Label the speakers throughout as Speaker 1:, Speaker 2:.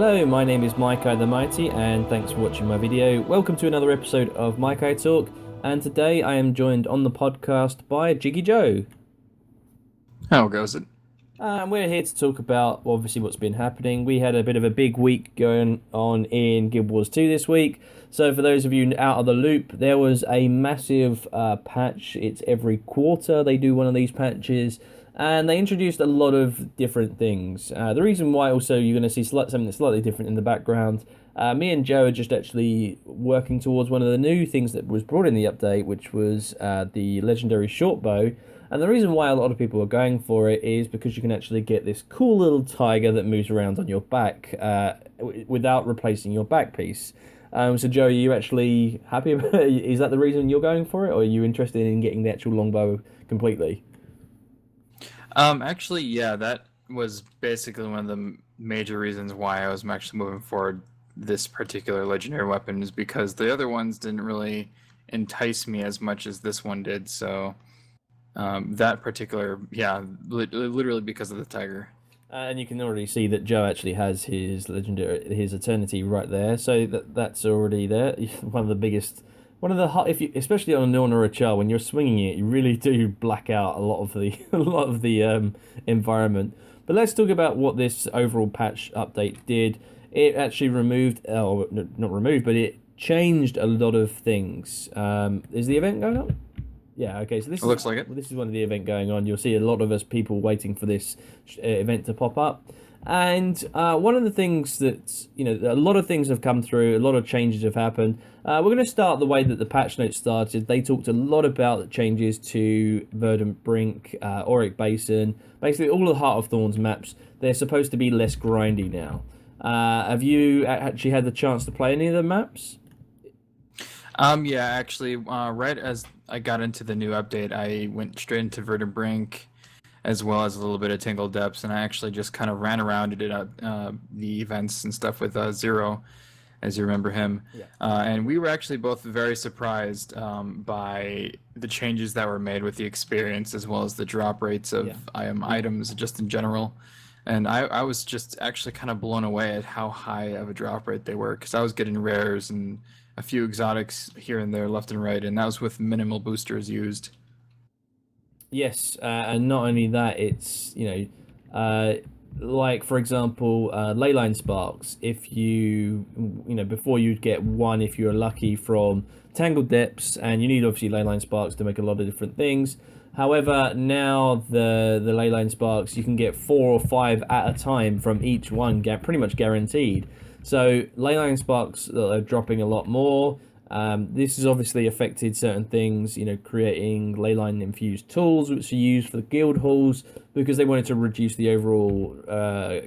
Speaker 1: Hello, my name is Mikei the Mighty, and thanks for watching my video. Welcome to another episode of Mikei Talk, and today I am joined on the podcast by Jiggy Joe.
Speaker 2: How goes it?
Speaker 1: And we're here to talk about, obviously, what's been happening. We had a bit of a big week going on in Guild Wars 2 this week. So for those of you out of the loop, there was a massive patch. It's every quarter they do one of these patches. And they introduced a lot of different things. The reason why also you're going to see something that's slightly different in the background, me and Joe are just actually working towards one of the new things that was brought in the update, which was the legendary short bow. And the reason why a lot of people are going for it is because you can actually get this cool little tiger that moves around on your back without replacing your back piece. So Joe, are you actually happy about it? Is that the reason you're going for it, or are you interested in getting the actual longbow completely?
Speaker 2: Actually, yeah, that was basically one of the major reasons why I was actually moving forward this particular legendary weapon is because the other ones didn't really entice me as much as this one did. So, that particular, yeah, literally because of the tiger.
Speaker 1: And you can already see that Joe actually has his eternity right there, so that's already there. One of the biggest, one of the if you, especially on a Norn or a Char, when you're swinging it, you really do black out a lot of the a lot of the environment. But let's talk about what this overall patch update did. It actually removed, or not removed, but it changed a lot of things. Is the event going on? Yeah, okay, so
Speaker 2: It looks like it.
Speaker 1: this is one of the event going on. You'll see a lot of us people waiting for this event to pop up. And one of the things that, a lot of things have come through, a lot of changes have happened. We're going to start the way that the patch notes started. They talked a lot about the changes to Verdant Brink, Auric Basin, basically all of the Heart of Thorns maps. They're supposed to be less grindy now. Have you actually had the chance to play any of the maps?
Speaker 2: Yeah, actually, right as I got into the new update, I went straight into Verdant Brink, as well as a little bit of Tangle Depths, and I actually just kind of ran around and did the events and stuff with Zero, as you remember him.
Speaker 1: Yeah.
Speaker 2: And we were actually both very surprised by the changes that were made with the experience, as well as the drop rates of items just in general. And I was just actually kind of blown away at how high of a drop rate they were, because I was getting rares and a few exotics here and there left and right, and that was with minimal boosters used.
Speaker 1: Yes, and not only that, it's, like, for example, leyline sparks. If before you'd get one if you're lucky from Tangled Depths, and you need obviously leyline sparks to make a lot of different things. However, now the leyline sparks, you can get 4 or 5 at a time from each one, pretty much guaranteed. So leyline sparks are dropping a lot more. This has obviously affected certain things, creating leyline infused tools, which are used for the guild halls because they wanted to reduce the overall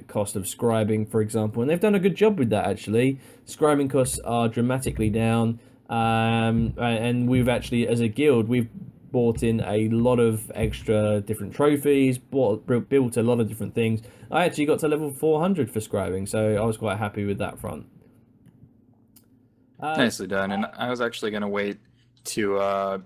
Speaker 1: cost of scribing, for example. And they've done a good job with that, actually. Scribing costs are dramatically down. And we've actually, as a guild, we've bought in a lot of extra different trophies, built a lot of different things. I actually got to level 400 for scribing, so I was quite happy with that front.
Speaker 2: Nicely done. And I was actually going to wait to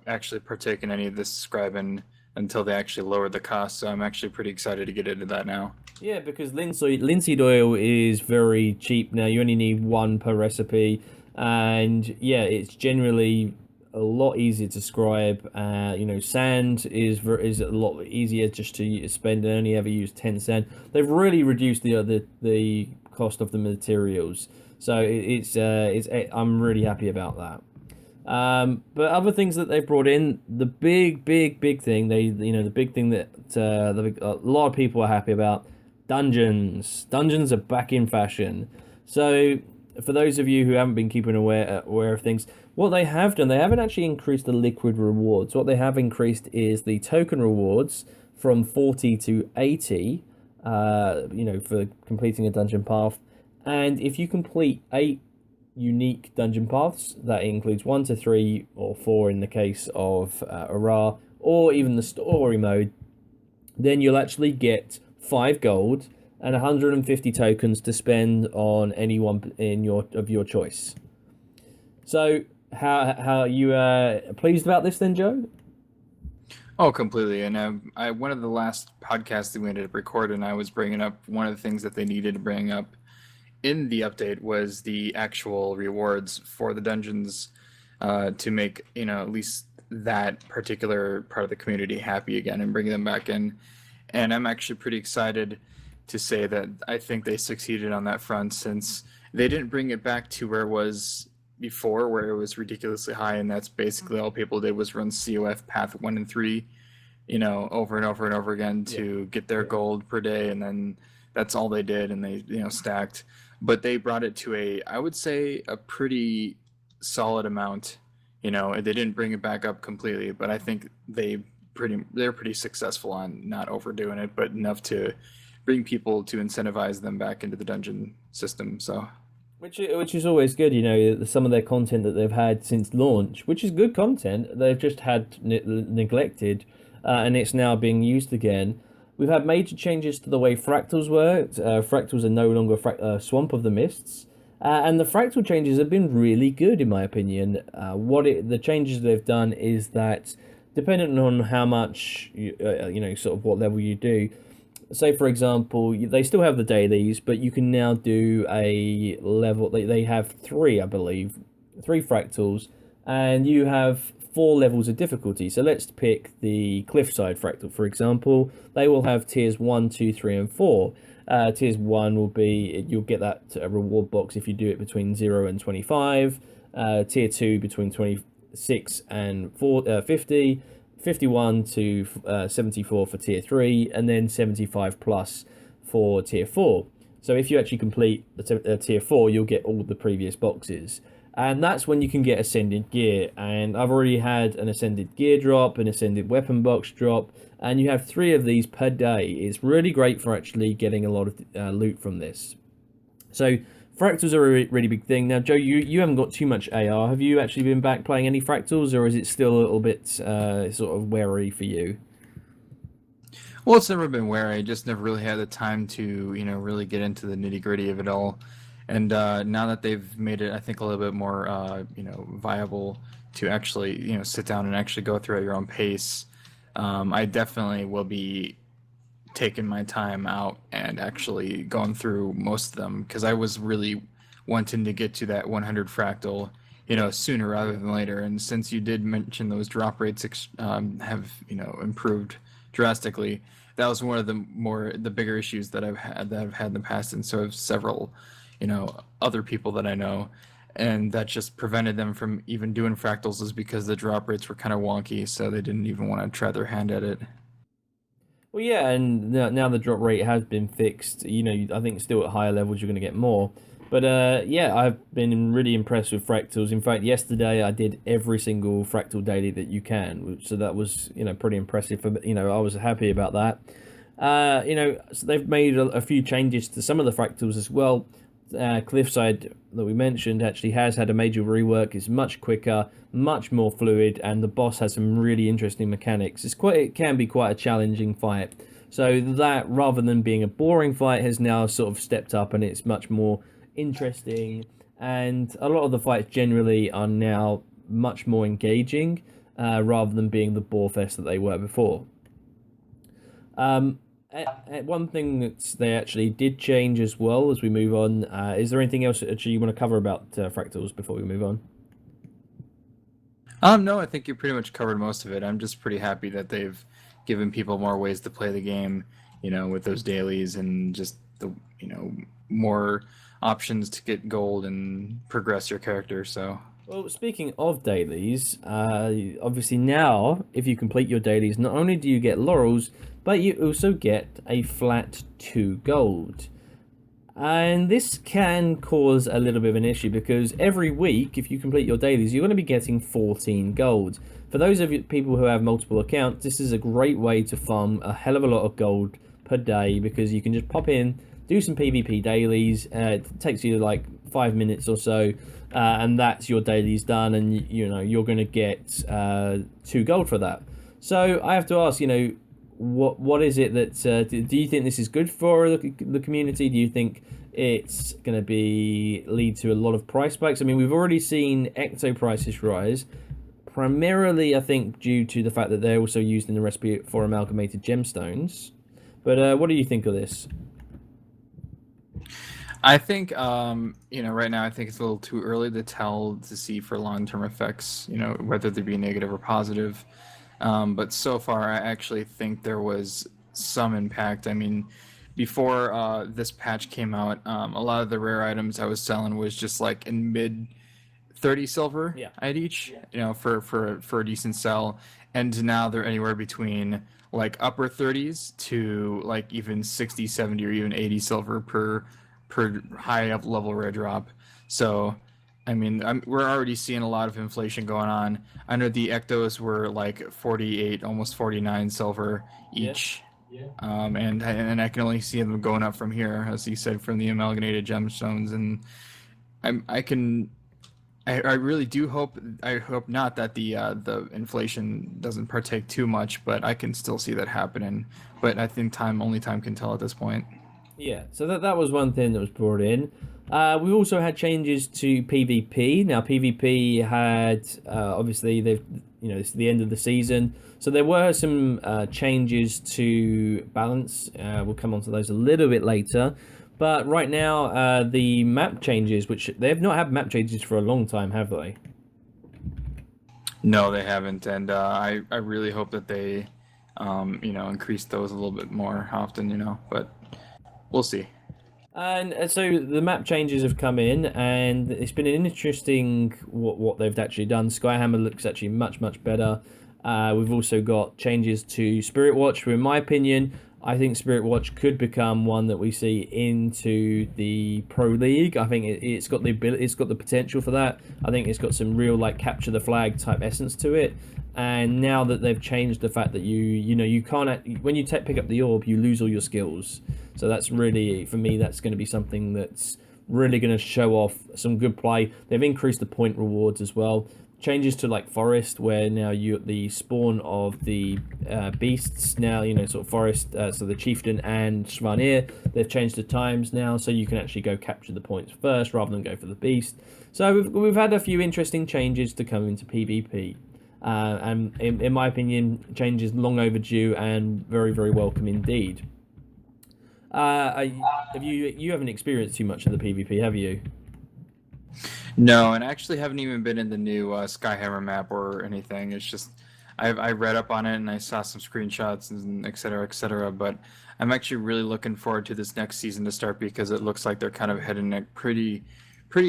Speaker 2: actually partake in any of this scribing until they actually lowered the cost, so I'm actually pretty excited to get into that now.
Speaker 1: Yeah, because linseed oil is very cheap now. You only need 1 per recipe, and yeah, it's generally a lot easier to scribe. Sand is a lot easier just to spend, and only ever use 10 sand. They've really reduced the cost of the materials, so I'm really happy about that. But other things that they've brought in, the big thing, the big thing that a lot of people are happy about, dungeons. Dungeons are back in fashion. So for those of you who haven't been keeping aware of things, what they have done, they haven't actually increased the liquid rewards. What they have increased is the token rewards from 40 to 80, for completing a dungeon path. And if you complete 8 unique dungeon paths, that includes 1 to 3 or 4 in the case of Ara, or even the story mode, then you'll actually get 5 gold and 150 tokens to spend on anyone of your choice. So, how are you pleased about this then, Joe?
Speaker 2: Oh, completely. And one of the last podcasts that we ended up recording, I was bringing up one of the things that they needed to bring up in the update was the actual rewards for the dungeons, to make, at least that particular part of the community happy again and bring them back in. And I'm actually pretty excited to say that I think they succeeded on that front, since they didn't bring it back to where it was before, where it was ridiculously high, and that's basically all people did was run COF path 1 and 3, over and over and over again to get their gold per day, and then that's all they did, and they, stacked. But they brought it to I would say, a pretty solid amount. They didn't bring it back up completely, but I think they're pretty successful on not overdoing it, but enough to bring people to incentivize them back into the dungeon system. So,
Speaker 1: which is always good, some of their content that they've had since launch, which is good content, they've just had neglected, and it's now being used again. We've had major changes to the way Fractals work. Fractals are no longer Swamp of the Mists. And the Fractal changes have been really good, in my opinion. The changes they've done is that, depending on how much, sort of what level you do, say, for example, they still have the dailies, but you can now do a level. They have three, I believe, three Fractals, and you have 4 levels of difficulty. So let's pick the Cliffside Fractal, for example. They will have tiers 1, 2, 3, and 4. Tiers 1 will be, you'll get that reward box if you do it between 0 and 25. Tier 2 between 26 and 50. 51 to 74 for tier 3, and then 75 plus for tier 4. So if you actually complete the tier 4, you'll get all the previous boxes. And that's when you can get Ascended Gear. And I've already had an Ascended Gear drop, an Ascended Weapon Box drop, and you have 3 of these per day. It's really great for actually getting a lot of loot from this. So Fractals are a really big thing. Now, Joe, you haven't got too much AR. Have you actually been back playing any Fractals, or is it still a little bit sort of wary for you?
Speaker 2: Well, it's never been wary. I just never really had the time to, really get into the nitty gritty of it all. And now that they've made it, I think, a little bit more, viable to actually, sit down and actually go through at your own pace, I definitely will be taking my time out and actually going through most of them, because I was really wanting to get to that 100 fractal, sooner rather than later. And since you did mention those drop rates have, improved drastically, that was one of the bigger issues that I've had in the past, and so have several, other people that I know, and that just prevented them from even doing fractals, is because the drop rates were kind of wonky, so they didn't even want to try their hand at it.
Speaker 1: Well, yeah, and now the drop rate has been fixed. I think still at higher levels you're going to get more. But yeah, I've been really impressed with Fractals. In fact, yesterday I did every single Fractal daily that you can, so that was pretty impressive. I was happy about that. So they've made a few changes to some of the Fractals as well. Cliffside that we mentioned actually has had a major rework. It's much quicker, much more fluid, and the boss has some really interesting mechanics. It can be quite a challenging fight. So that, rather than being a boring fight, has now sort of stepped up, and it's much more interesting. And a lot of the fights generally are now much more engaging, rather than being the bore fest that they were before. One thing that they actually did change as well as we move on, is there anything else actually you want to cover about Fractals before we move on?
Speaker 2: No, I think you pretty much covered most of it. I'm just pretty happy that they've given people more ways to play the game, with those dailies, and just the, more options to get gold and progress your character. So,
Speaker 1: well, speaking of dailies, obviously now, if you complete your dailies, not only do you get laurels, but you also get a flat 2 gold. And this can cause a little bit of an issue, because every week, if you complete your dailies, you're going to be getting 14 gold. For those of you people who have multiple accounts, this is a great way to farm a hell of a lot of gold per day, because you can just pop in, do some PvP dailies. It takes you like 5 minutes or so, and that's your dailies done, and you're going to get 2 gold for that. So I have to ask, what is it that do you think this is good for the community? Do you think it's going to lead to a lot of price spikes? I mean, we've already seen Ecto prices rise, primarily I think due to the fact that they're also used in the recipe for amalgamated gemstones. But what do you think of this?
Speaker 2: I think, right now, I think it's a little too early to tell to see for long-term effects, whether they be negative or positive. But so far, I actually think there was some impact. I mean, before this patch came out, a lot of the rare items I was selling was just like in mid 30 silver
Speaker 1: Yeah.
Speaker 2: at each, for a decent sell. And now they're anywhere between like upper 30s to like even 60, 70, or even 80 silver per high up level rare drop. So, I mean, we're already seeing a lot of inflation going on. I know the ectos were like 48, almost 49 silver
Speaker 1: Yeah.
Speaker 2: each. And I can only see them going up from here, as you said, from the amalgamated gemstones. And I can I really do hope. I hope not that the inflation doesn't partake too much, but I can still see that happening. But I think only time can tell at this point.
Speaker 1: Yeah, so that was one thing that was brought in. We also had changes to PvP. Now PvP had obviously it's the end of the season, so there were some changes to balance. We'll come on to those a little bit later. But right now, the map changes, which they have not had map changes for a long time, have they?
Speaker 2: No, they haven't, and I really hope that they, increase those a little bit more often. But we'll see.
Speaker 1: And so the map changes have come in, and it's been an interesting what they've actually done. Skyhammer looks actually much better. We've also got changes to Spirit Watch. In my opinion, I think Spirit Watch could become one that we see into the Pro League. I think it's got the ability, it's got the potential for that. I think it's got some real like capture the flag type essence to it. And now that they've changed the fact that you can't, when you pick up the orb, you lose all your skills. So that's really, for me, that's going to be something that's really going to show off some good play. They've increased the point rewards as well. Changes to like forest, where now you at the spawn of the beasts now, sort of forest, so the chieftain and Svanir, they've changed the times now, so you can actually go capture the points first rather than go for the beast. So we've had a few interesting changes to come into PvP. And in my opinion, changes long overdue and very welcome indeed. You haven't experienced too much of the PvP, have you?
Speaker 2: No, and I actually haven't even been in the new Skyhammer map or anything. It's just I read up on it and I saw some screenshots and et cetera, et cetera. But I'm actually really looking forward to this next season to start, because it looks like they're kind of heading in a pretty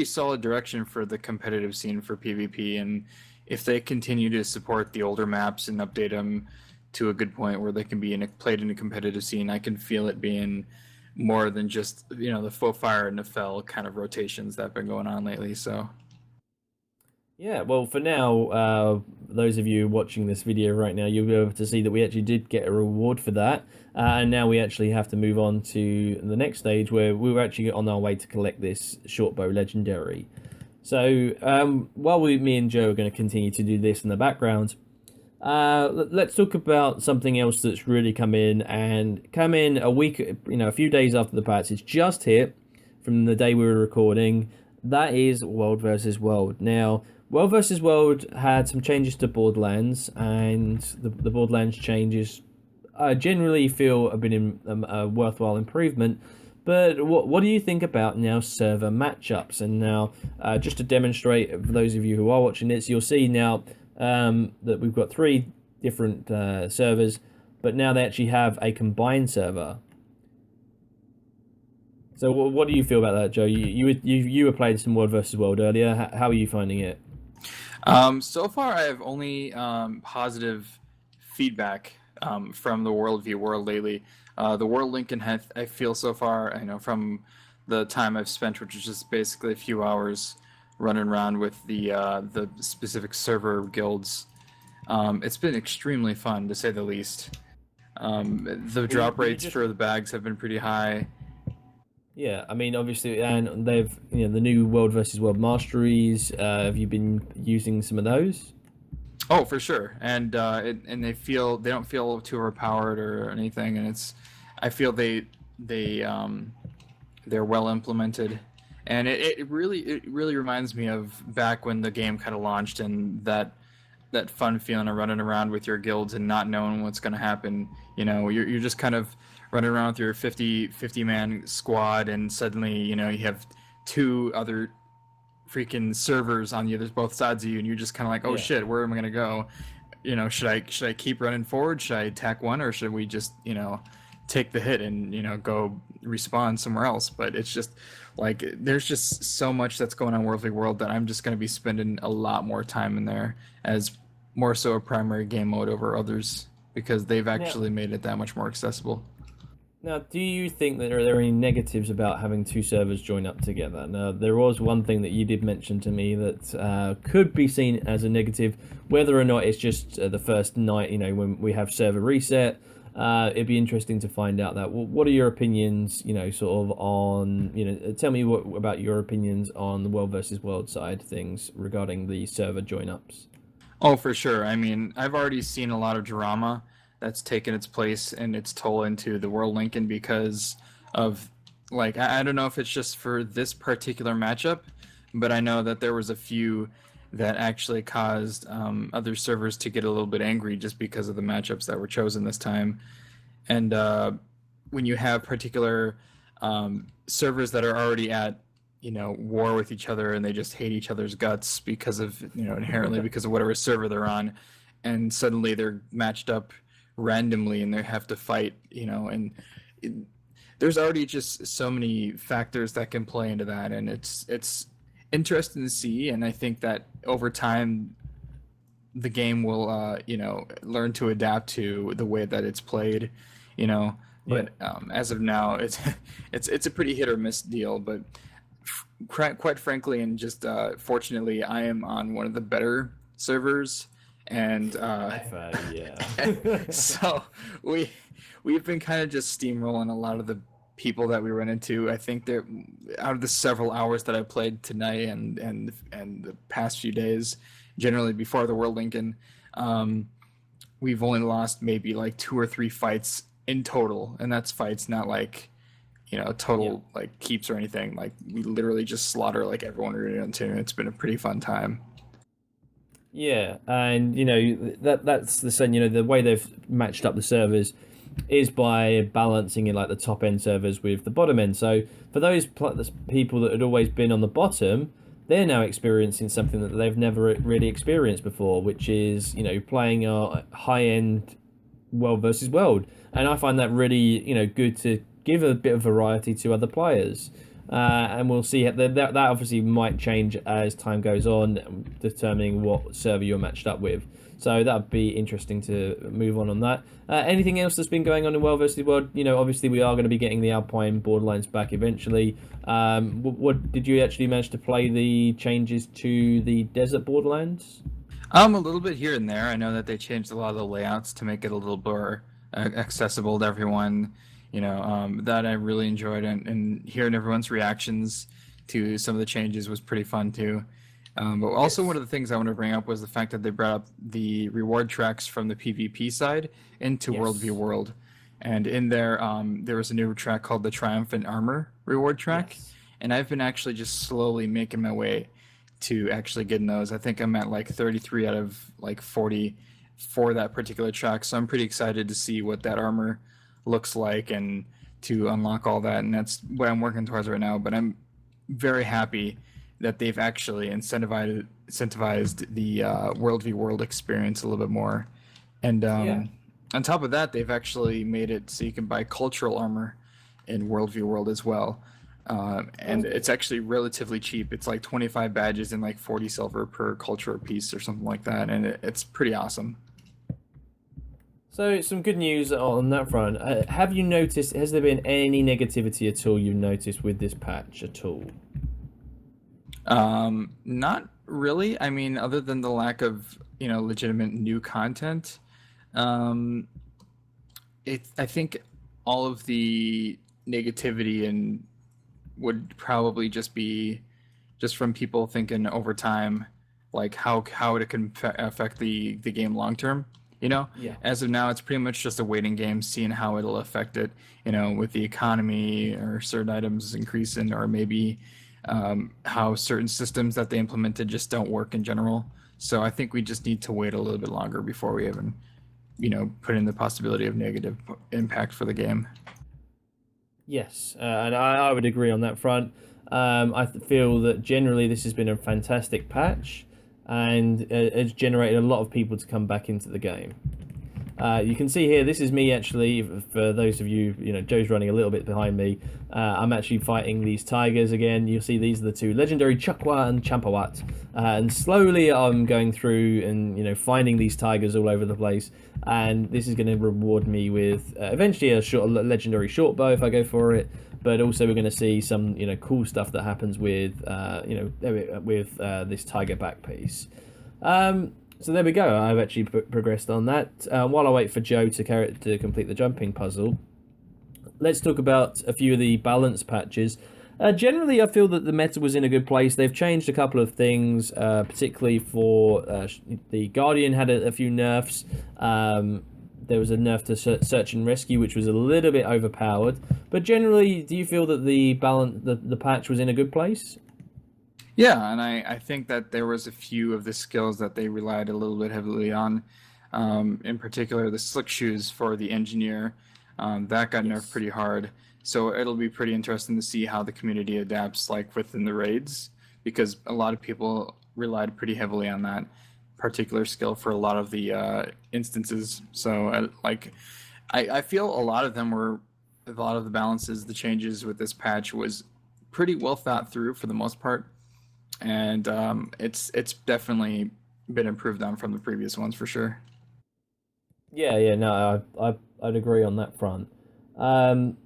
Speaker 2: solid direction for the competitive scene for PvP. And if they continue to support the older maps and update them to a good point where they can be played in a competitive scene, I can feel it being more than just the full fire and the fell kind of rotations that have been going on lately. So
Speaker 1: Yeah, well, for now, those of you watching this video right now, you'll be able to see that we actually did get a reward for that. And now we actually have to move on to the next stage, where we were actually on our way to collect this shortbow legendary. So while me and Joe are going to continue to do this in the background, let's talk about something else that's really come in a week, a few days after the patch. It's just hit from the day we were recording. That is World versus World. Now, World versus World had some changes to Borderlands, and the Borderlands changes I generally feel have been a worthwhile improvement. But what do you think about now server matchups? And now, just to demonstrate for those of you who are watching this, you'll see now that we've got 3 different servers, but now they actually have a combined server. So what do you feel about that, Joe? You were playing some World versus World earlier. How are you finding it?
Speaker 2: So far, I have only positive feedback from the World lately. The World Lincoln, I feel so far, from the time I've spent, which is just basically a few hours running around with the specific server guilds. It's been extremely fun, to say the least. The drop rates for the bags have been pretty high.
Speaker 1: Yeah, I mean, obviously, and they've the new World versus World masteries. Have you been using some of those?
Speaker 2: Oh, for sure, and they don't feel too overpowered or anything, and I feel they're well implemented, and it really reminds me of back when the game kind of launched, and that fun feeling of running around with your guilds and not knowing what's going to happen. You're just kind of running around with your 50 man squad, and suddenly, you know, you have two other freaking servers on the other both sides of you, and you're just kind of like, oh
Speaker 1: Yeah.
Speaker 2: shit, where am I gonna go? You know, should I keep running forward? Should I attack one, or should we just, you know, take the hit and, you know, go respawn somewhere else? But it's just like there's just so much that's going on World v World that I'm just gonna be spending a lot more time in there as more so a primary game mode over others because they've
Speaker 1: Now,
Speaker 2: actually made it that much more accessible.
Speaker 1: Now, do you think that there are any negatives about having two servers join up together? Now, there was one thing that you did mention to me that could be seen as a negative, whether or not it's just the first night, you know, when we have server reset. It'd be interesting to find out that. What are your opinions, you know, sort of on, you know, tell me about your opinions on the world versus world side of things regarding the server join ups.
Speaker 2: Oh, for sure. I mean, I've already seen a lot of drama that's taken its place and its toll into the World Lincoln because of, like, I don't know if it's just for this particular matchup, but I know that there was a few that actually caused other servers to get a little bit angry just because of the matchups that were chosen this time. And when you have particular servers that are already at, you know, war with each other and they just hate each other's guts because of, you know, inherently because of whatever server they're on, and suddenly they're matched up randomly and they have to fight, you know, and it, there's already just so many factors that can play into that, and it's interesting to see. And I think that over time the game will you know, learn to adapt to the way that it's played, you know.
Speaker 1: Yeah.
Speaker 2: But as of now, it's it's a pretty hit or miss deal. But quite frankly, and just fortunately, I am on one of the better servers, and
Speaker 1: Yeah.
Speaker 2: so we've been kind of just steamrolling a lot of the people that we run into. I think that out of the several hours that I played tonight and the past few days, generally before the World Lincoln, we've only lost maybe like two or three fights in total, and that's fights, not like, you know, total like keeps or anything. Like we literally just slaughter like everyone we're into, and it's been a pretty fun time.
Speaker 1: Yeah, and you know that's the same. You know, the way they've matched up the servers is by balancing in like the top end servers with the bottom end. So for those people that had always been on the bottom, they're now experiencing something that they've never really experienced before, which is, you know, playing a high end world versus world. And I find that really, you know, good to give a bit of variety to other players. And we'll see that obviously might change as time goes on, determining what server you're matched up with. So that would be interesting to move on that. Anything else that's been going on in World versus World? You know, obviously we are going to be getting the Alpine borderlines back eventually. What did you actually manage to play the changes to the desert borderlands?
Speaker 2: A little bit here and there. I know that they changed a lot of the layouts to make it a little more accessible to everyone. You know, that I really enjoyed, and hearing everyone's reactions to some of the changes was pretty fun too. But also, one of the things I want to bring up was the fact that they brought up the reward tracks from the PvP side into World v World. And in there, there was a new track called the Triumphant Armor reward track.
Speaker 1: Yes.
Speaker 2: And I've been actually just slowly making my way to actually getting those. I think I'm at like 33 out of like 40 for that particular track. So I'm pretty excited to see what that armor looks like and to unlock all that. And that's what I'm working towards right now. But I'm very happy that they've actually incentivized the World v World experience a little bit more. And on top of that, they've actually made it so you can buy cultural armor in World v World as well. And it's actually relatively cheap. It's like 25 badges and like 40 silver per cultural piece or something like that. And it's pretty awesome.
Speaker 1: So some good news on that front. Have you noticed, has there been any negativity at all you've noticed with this patch at all?
Speaker 2: Not really. I mean, other than the lack of, you know, legitimate new content, I think all of the negativity and would probably just be just from people thinking over time, like how it can affect the game long term. You know, as of now, it's pretty much just a waiting game, seeing how it'll affect it. You know, with the economy or certain items increasing, or maybe how certain systems that they implemented just don't work in general. So I think we just need to wait a little bit longer before we even, you know, put in the possibility of negative impact for the game.
Speaker 1: Yes, and I would agree on that front. Feel that generally this has been a fantastic patch, and it's generated a lot of people to come back into the game. You can see here, this is me actually, for those of you, Joe's running a little bit behind me. I'm actually fighting these tigers again. You'll see these are the two legendary Chukwa and Champawat. And slowly I'm going through and, finding these tigers all over the place. And this is going to reward me with eventually a legendary short bow if I go for it. But also we're going to see some, cool stuff that happens with, this tiger back piece. So there we go. I've actually progressed on that. While I wait for Joe to complete the jumping puzzle, let's talk about a few of the balance patches. Generally, I feel that the meta was in a good place. They've changed a couple of things, particularly for the Guardian had a few nerfs. There was a nerf to search and rescue, which was a little bit overpowered. But generally, do you feel that the patch was in a good place?
Speaker 2: Yeah, and I think that there was a few of the skills that they relied a little bit heavily on. In particular, the slick shoes for the engineer, that got nerfed pretty hard. So it'll be pretty interesting to see how the community adapts, like within the raids, because a lot of people relied pretty heavily on that particular skill for a lot of the instances. So I feel a lot of them were, a lot of the balances, the changes with this patch was pretty well thought through for the most part, and it's definitely been improved on from the previous ones for sure.
Speaker 1: Yeah, no, I'd agree on that front. Um,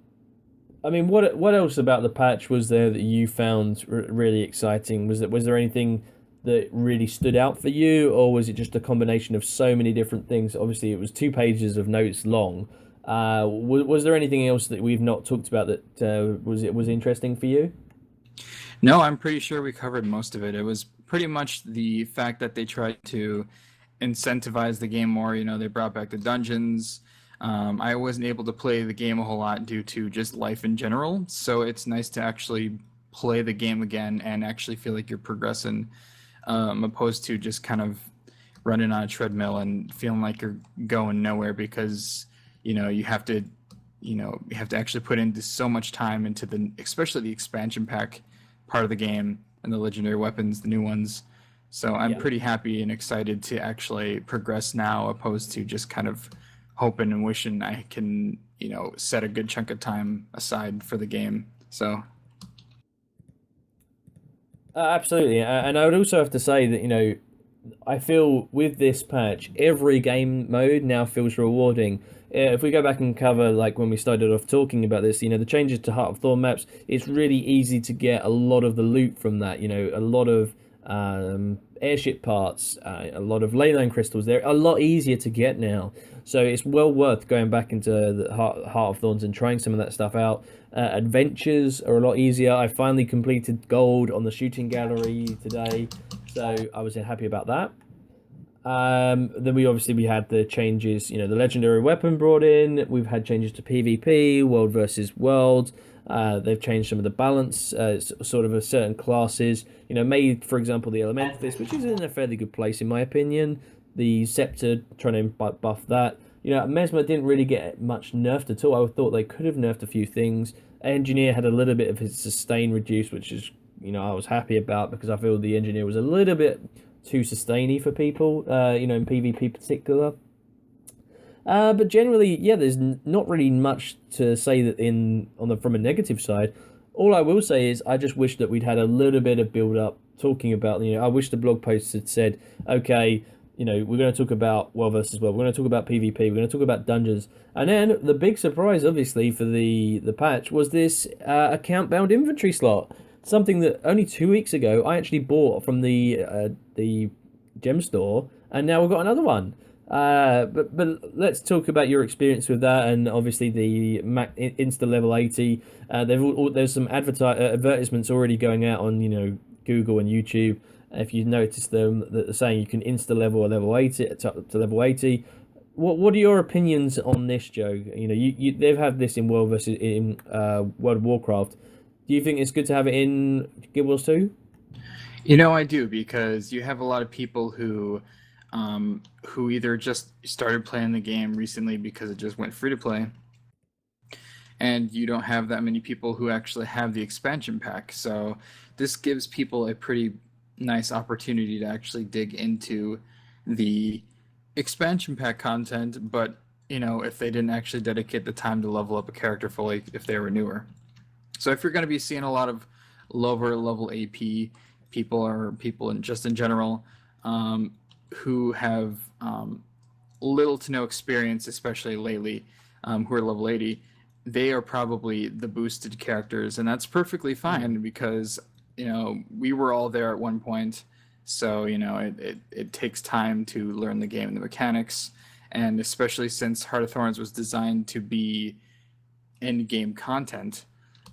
Speaker 1: I mean, what else about the patch was there that you found really exciting? Was there anything that really stood out for you, or was it just a combination of so many different things? Obviously, it was 2 pages of notes long. Was there anything else that we've not talked about that was interesting for you?
Speaker 2: No, I'm pretty sure we covered most of it. It was pretty much the fact that they tried to incentivize the game more. You know, they brought back the dungeons. I wasn't able to play the game a whole lot due to just life in general. So it's nice to actually play the game again and actually feel like you're progressing, opposed to just kind of running on a treadmill and feeling like you're going nowhere because you have to you have to actually put into so much time into the, especially the expansion pack part of the game and the legendary weapons, the new ones. So I'm
Speaker 1: Yeah.
Speaker 2: pretty happy and excited to actually progress now, opposed to just kind of hoping and wishing I can, set a good chunk of time aside for the game. So
Speaker 1: Absolutely, and I would also have to say that I feel with this patch, every game mode now feels rewarding. If we go back and cover, like when we started off talking about this, the changes to Heart of Thorn maps, it's really easy to get a lot of the loot from that. A lot of airship parts, a lot of leyline crystals. They're a lot easier to get now. So it's well worth going back into the Heart of Thorns and trying some of that stuff out. Adventures are a lot easier. I finally completed gold on the shooting gallery today, so I was happy about that. Then we had the changes, the legendary weapon brought in. We've had changes to PvP, world versus world. They've changed some of the balance, sort of a certain classes. Made, for example, the Elementalist, which is in a fairly good place in my opinion. The Scepter, trying to buff that. Mesmer didn't really get much nerfed at all. I thought they could have nerfed a few things. Engineer had a little bit of his sustain reduced, which is, I was happy about because I feel the Engineer was a little bit too sustainy for people, in PvP particular. But generally, yeah, there's not really much to say that from a negative side. All I will say is I just wish that we'd had a little bit of build up talking about. I wish the blog posts had said, okay, we're going to talk about world versus world. We're going to talk about PvP. We're going to talk about dungeons. And then the big surprise, obviously, for the patch was this account bound inventory slot. Something that only 2 weeks ago I actually bought from the gem store, and now we've got another one. But let's talk about your experience with that, and obviously the Mac Insta level 80. There's some advertisements already going out on Google and YouTube. If you notice them, that are saying you can insta level or level 80 to level 80. What are your opinions on this, Joe? They've had this in World of Warcraft. Do you think it's good to have it in Guild Wars 2?
Speaker 2: I do, because you have a lot of people who either just started playing the game recently because it just went free to play, and you don't have that many people who actually have the expansion pack. So this gives people a pretty nice opportunity to actually dig into the expansion pack content, but if they didn't actually dedicate the time to level up a character fully if they were newer. So if you're going to be seeing a lot of lower level AP people, or people just in general, who have little to no experience, especially lately, who are level 80, they are probably the boosted characters, and that's perfectly fine because we were all there at one point. So it takes time to learn the game and the mechanics, and especially since Heart of Thorns was designed to be in-game content,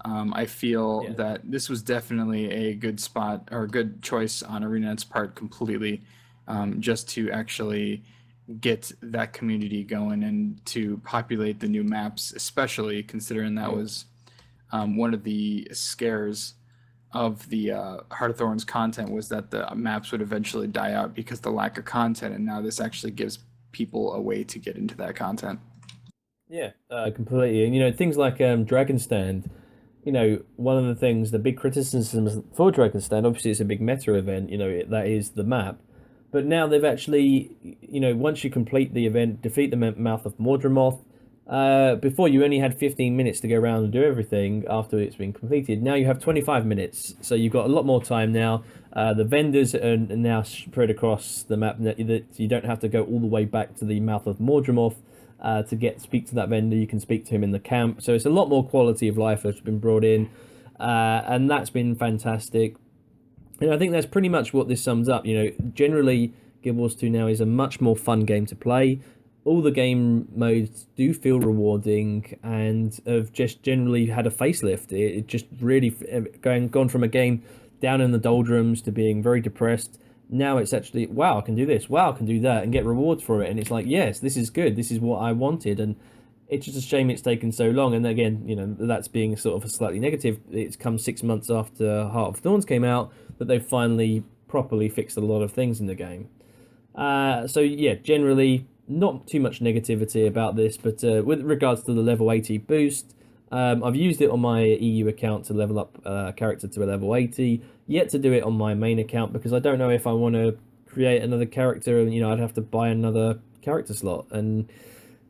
Speaker 2: I feel that this was definitely a good spot or a good choice on ArenaNet's part completely, just to actually get that community going and to populate the new maps, especially considering that was one of the scares of the Heart of Thorns content, was that the maps would eventually die out because of the lack of content, and now this actually gives people a way to get into that content.
Speaker 1: Yeah, completely. And things like Dragon Stand. One of the things, the big criticisms for Dragon Stand, obviously it's a big meta event. That is the map. But now they've actually, once you complete the event, defeat the Mouth of Mordremoth. Before you only had 15 minutes to go around and do everything after it's been completed. Now you have 25 minutes, so you've got a lot more time now. The vendors are now spread across the map, that you don't have to go all the way back to the Mouth of Mordremoth to speak to that vendor. You can speak to him in the camp, so it's a lot more quality of life that's been brought in, and that's been fantastic. And I think that's pretty much what this sums up. Generally, Guild Wars 2 now is a much more fun game to play. All the game modes do feel rewarding and have just generally had a facelift. It just really gone from a game down in the doldrums to being very depressed. Now it's actually, wow, I can do this, wow, I can do that, and get rewards for it. And it's like, yes, this is good. This is what I wanted. And it's just a shame it's taken so long. And again, that's being sort of a slightly negative. It's come 6 months after Heart of Thorns came out that they've finally properly fixed a lot of things in the game. So yeah, generally not too much negativity about this, but with regards to the level 80 boost, I've used it on my EU account to level up a character to a level 80. Yet to do it on my main account because I don't know if I want to create another character, and I'd have to buy another character slot, and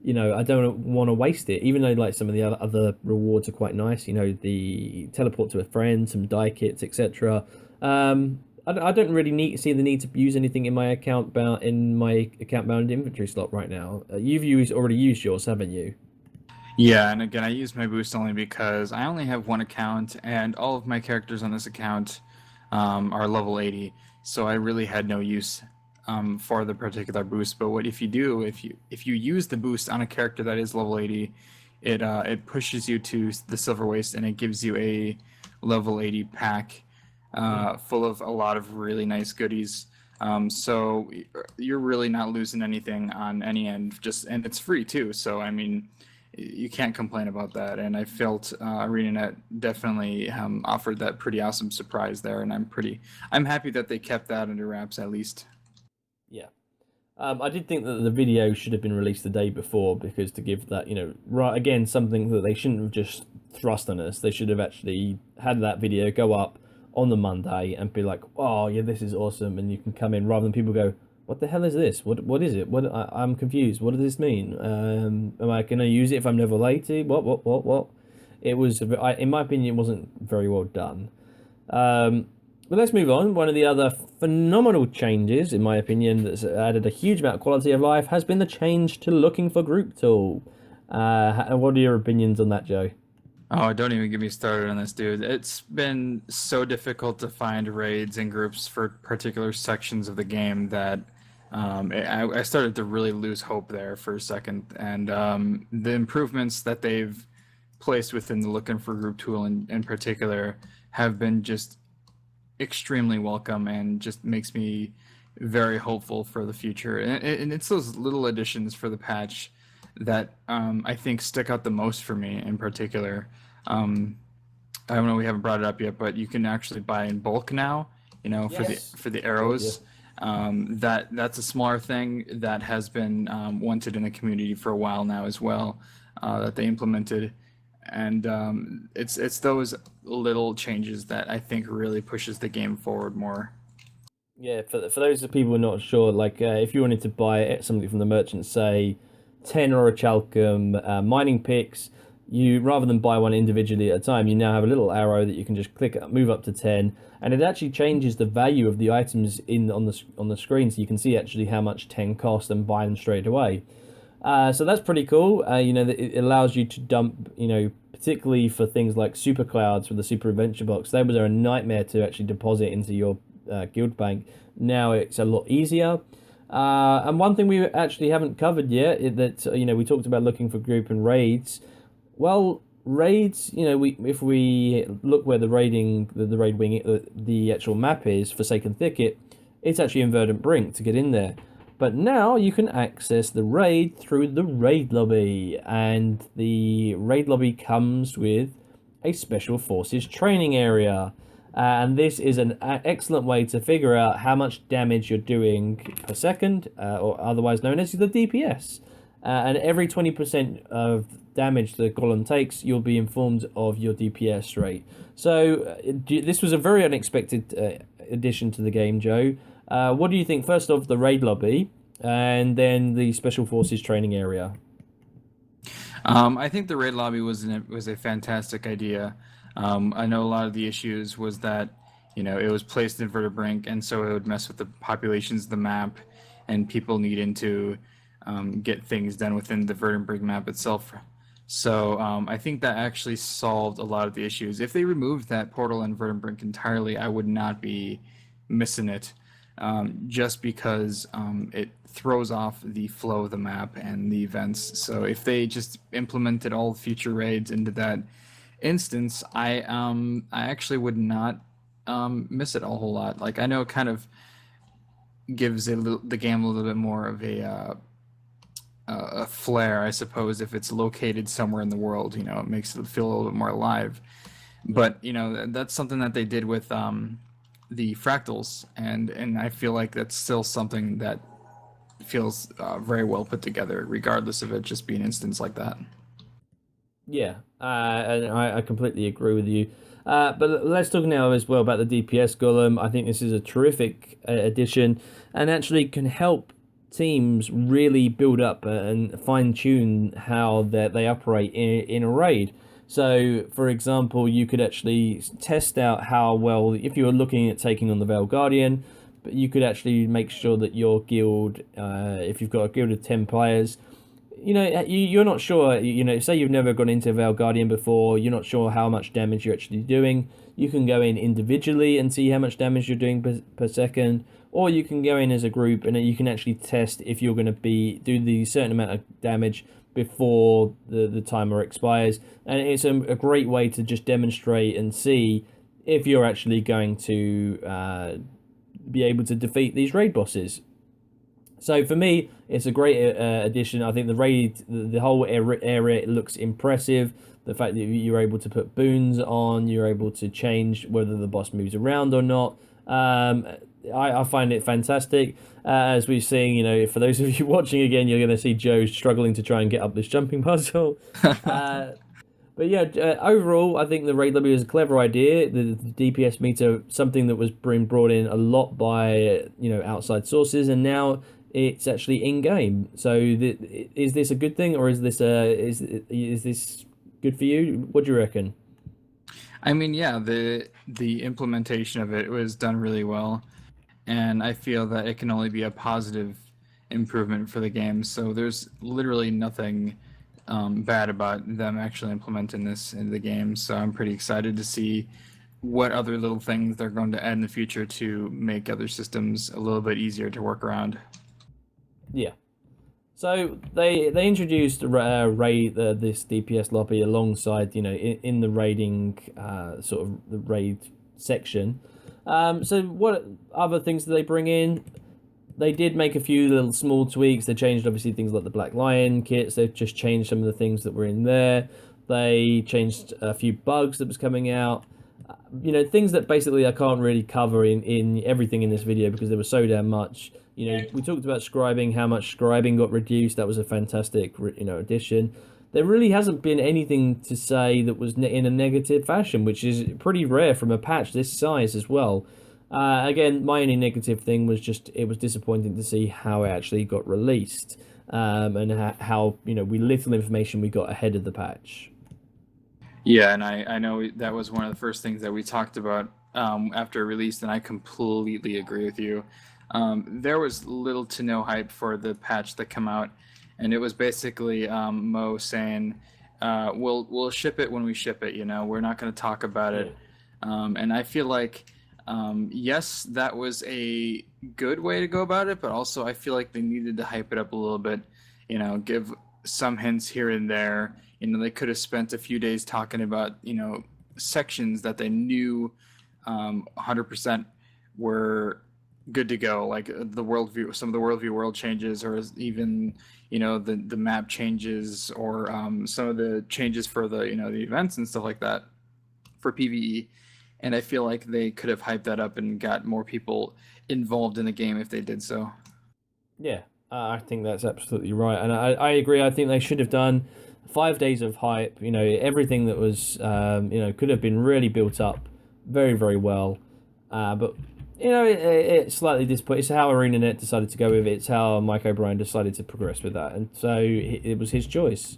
Speaker 1: I don't want to waste it, even though like some of the other rewards are quite nice, the teleport to a friend, some die kits, etc. I don't really see the need to use anything in my account bound inventory slot right now. You've already used yours, haven't you?
Speaker 2: Yeah, and again, I use my boost only because I only have one account, and all of my characters on this account are level 80, so I really had no use for the particular boost. But what if you use the boost on a character that is level 80, it pushes you to the Silver Waste, and it gives you a level 80 pack full of a lot of really nice goodies. So you're really not losing anything on any end, and it's free too. So I mean, you can't complain about that. And I felt ArenaNet definitely offered that pretty awesome surprise there, and I'm happy that they kept that under wraps at least.
Speaker 1: Yeah. I did think that the video should have been released the day before, because to give that, right, again, something that they shouldn't have just thrust on us. They should have actually had that video go up on the Monday and be like, oh yeah, this is awesome, and you can come in, rather than people go, what the hell is this? What is it? I'm confused. What does this mean? Am I going to use it if I'm level 80? What? It was, in my opinion, it wasn't very well done. But let's move on. One of the other phenomenal changes, in my opinion, that's added a huge amount of quality of life has been the change to looking for group tool. What are your opinions on that, Joe?
Speaker 2: Oh, don't even get me started on this, dude. It's been so difficult to find raids and groups for particular sections of the game that I started to really lose hope there for a second. And the improvements that they've placed within the looking for group tool in particular have been just extremely welcome, and just makes me very hopeful for the future. And it's those little additions for the patch that I think stick out the most for me in particular. I don't know, we haven't brought it up yet, but you can actually buy in bulk now, for the arrows. That's a smaller thing that has been wanted in the community for a while now as well, that they implemented. And it's those little changes that I think really pushes the game forward more.
Speaker 1: Yeah, for those of people who are not sure, like if you wanted to buy something from the merchant, say 10 orichalcum mining picks, you rather than buy one individually at a time, you now have a little arrow that you can just click move up to 10, and it actually changes the value of the items in on the screen, so you can see actually how much 10 cost and buy them straight away. So that's pretty cool. You know, it allows you to dump, you know, particularly for things like super clouds with the super adventure box. They were a nightmare to actually deposit into your guild bank. Now it's a lot easier. And one thing we actually haven't covered yet is that you know, we talked about looking for group and raids. Well, raids, you know, we if we look where the raid wing, the actual map is, Forsaken Thicket, it's actually in Verdant Brink to get in there. But now you can access the raid through the raid lobby, and the raid lobby comes with a special forces training area. And this is an excellent way to figure out how much damage you're doing per second, or otherwise known as the DPS. And every 20% of damage the golem takes, you'll be informed of your DPS rate. So this was a very unexpected addition to the game, Joe. What do you think, first of the raid lobby, and then the special forces training area?
Speaker 2: I think the raid lobby was a fantastic idea. I know a lot of the issues was that, you know, it was placed in Vertibrink, and so it would mess with the populations of the map, and people needing to get things done within the Vertibrink map itself. So I think that actually solved a lot of the issues. If they removed that portal in Vertibrink entirely, I would not be missing it, just because it throws off the flow of the map and the events. So if they just implemented all future raids into that instance, I actually would not miss it a whole lot. Like, I know it kind of gives the game a little bit more of a flair, I suppose, if it's located somewhere in the world. You know, it makes it feel a little bit more alive. But you know, that's something that they did with the fractals, and I feel like that's still something that feels very well put together, regardless of it just being an instance like that.
Speaker 1: Yeah, and I completely agree with you. But let's talk now as well about the DPS golem. I think this is a terrific addition, and actually can help teams really build up and fine tune how they operate in a raid. So, for example, you could actually test out how well, if you were looking at taking on the Veil Guardian, but you could actually make sure that your guild, if you've got a guild of 10 players, you know, you're not sure, you know, say you've never gone into Veil Guardian before, you're not sure how much damage you're actually doing. You can go in individually and see how much damage you're doing per second, or you can go in as a group and you can actually test if you're going to do the certain amount of damage before the timer expires. And it's a great way to just demonstrate and see if you're actually going to be able to defeat these raid bosses. So for me, it's a great addition. I think the raid, the whole area looks impressive. The fact that you're able to put boons on, you're able to change whether the boss moves around or not. I find it fantastic. As we're seeing, you know, for those of you watching again, you're going to see Joe struggling to try and get up this jumping puzzle. But yeah, overall, I think the raid lobby is a clever idea. The DPS meter, something that was being brought in a lot by, you know, outside sources, and now it's actually in game. So is this a good thing, or is this is this good for you? What do you reckon?
Speaker 2: I mean, yeah, the implementation of it was done really well, and I feel that it can only be a positive improvement for the game. So there's literally nothing bad about them actually implementing this into the game. So I'm pretty excited to see what other little things they're going to add in the future to make other systems a little bit easier to work around.
Speaker 1: Yeah. So they introduced this DPS lobby alongside, you know, in the raiding sort of the raid section. So what other things did they bring in? They did make a few little small tweaks. They changed obviously things like the Black Lion kits. They've just changed some of the things that were in there. They changed a few bugs that was coming out. You know, things that basically I can't really cover in everything in this video because there was so damn much. You know, we talked about scribing, how much scribing got reduced. That was a fantastic, you know, addition. there really hasn't been anything to say that was in a negative fashion, which is pretty rare from a patch this size as well. Again, my only negative thing was just it was disappointing to see how it actually got released, and how we little information we got ahead of the patch.
Speaker 2: Yeah, and I know that was one of the first things that we talked about after release, and I completely agree with you. There was little to no hype for the patch that come out, and it was basically Mo saying, "We'll ship it when we ship it. We're not going to talk about it." And I feel like, yes, that was a good way to go about it, but also I feel like they needed to hype it up a little bit. Give some hints here and there. They could have spent a few days talking about, sections that they knew 100% were good to go, like the worldview, some of the world changes, or even, the map changes, or some of the changes for the events and stuff like that for PvE. And I feel like they could have hyped that up and got more people involved in the game if they did so.
Speaker 1: Yeah, I think that's absolutely right, and I agree. I think they should have done 5 days of hype. Everything that was could have been really built up very, very well. But it's slightly disappointing. It's how ArenaNet decided to go with it. It's how Mike O'Brien decided to progress with that, and so it was his choice.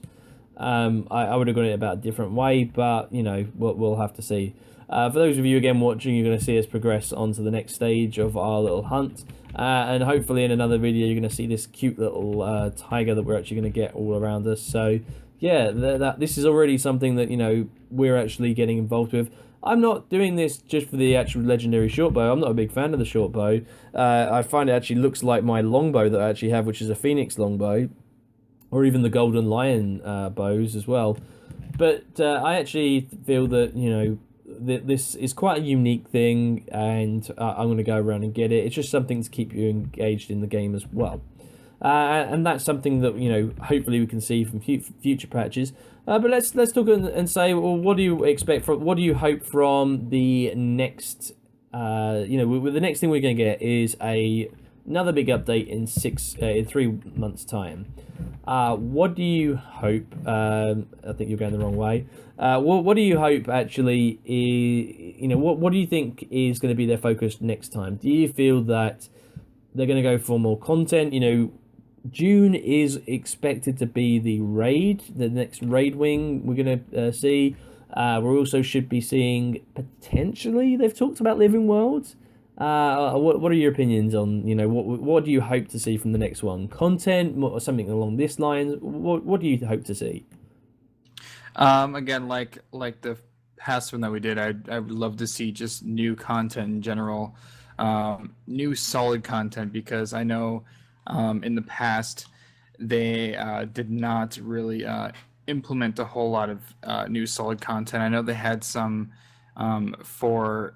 Speaker 1: I would have gone it about a different way, but we'll have to see. For those of you again watching, you're going to see us progress on to the next stage of our little hunt, and hopefully in another video you're going to see this cute little tiger that we're actually going to get all around us. So yeah, this is already something that we're actually getting involved with. I'm not doing this just for the actual legendary shortbow. I'm not a big fan of the shortbow. I find it actually looks like my longbow that I actually have, which is a Phoenix longbow, or even the Golden Lion bows as well. But I actually feel that this is quite a unique thing, and I'm going to go around and get it. It's just something to keep you engaged in the game as well. And that's something that hopefully we can see from future patches. But let's talk and say, well, what do you expect from? What do you hope from the next? The next thing we're going to get is another big update in 3 months' time. What do you hope? I think you're going the wrong way. What do you hope actually is? What do you think is going to be their focus next time? Do you feel that they're going to go for more content? June is expected to be the next raid wing we're going to see. We also should be seeing, potentially, they've talked about living worlds. What are your opinions on, what do you hope to see from the next one? Content, or something along this lines? What do you hope to see?
Speaker 2: Again, like the past one that we did, I would love to see just new content in general, new solid content, because I know in the past they did not really implement a whole lot of new solid content. I know they had some for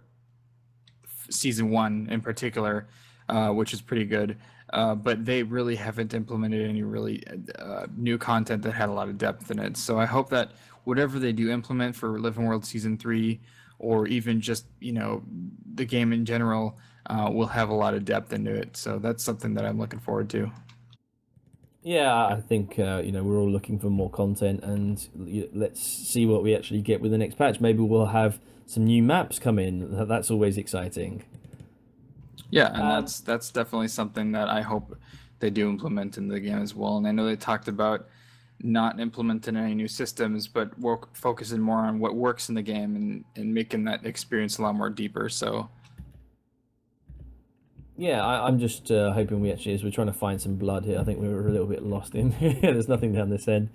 Speaker 2: season 1 in particular, which is pretty good. But they really haven't implemented any really new content that had a lot of depth in it. So I hope that whatever they do implement for Living World Season 3, or even just, the game in general, will have a lot of depth into it. So that's something that I'm looking forward to.
Speaker 1: Yeah, I think, we're all looking for more content, and let's see what we actually get with the next patch. Maybe we'll have some new maps come in. That's always exciting.
Speaker 2: Yeah, and that's definitely something that I hope they do implement in the game as well. And I know they talked about not implementing any new systems, but focusing more on what works in the game, and making that experience a lot more deeper. So
Speaker 1: yeah, I'm just hoping we actually, as we're trying to find some blood here, I think we were a little bit lost in. There's nothing down this end.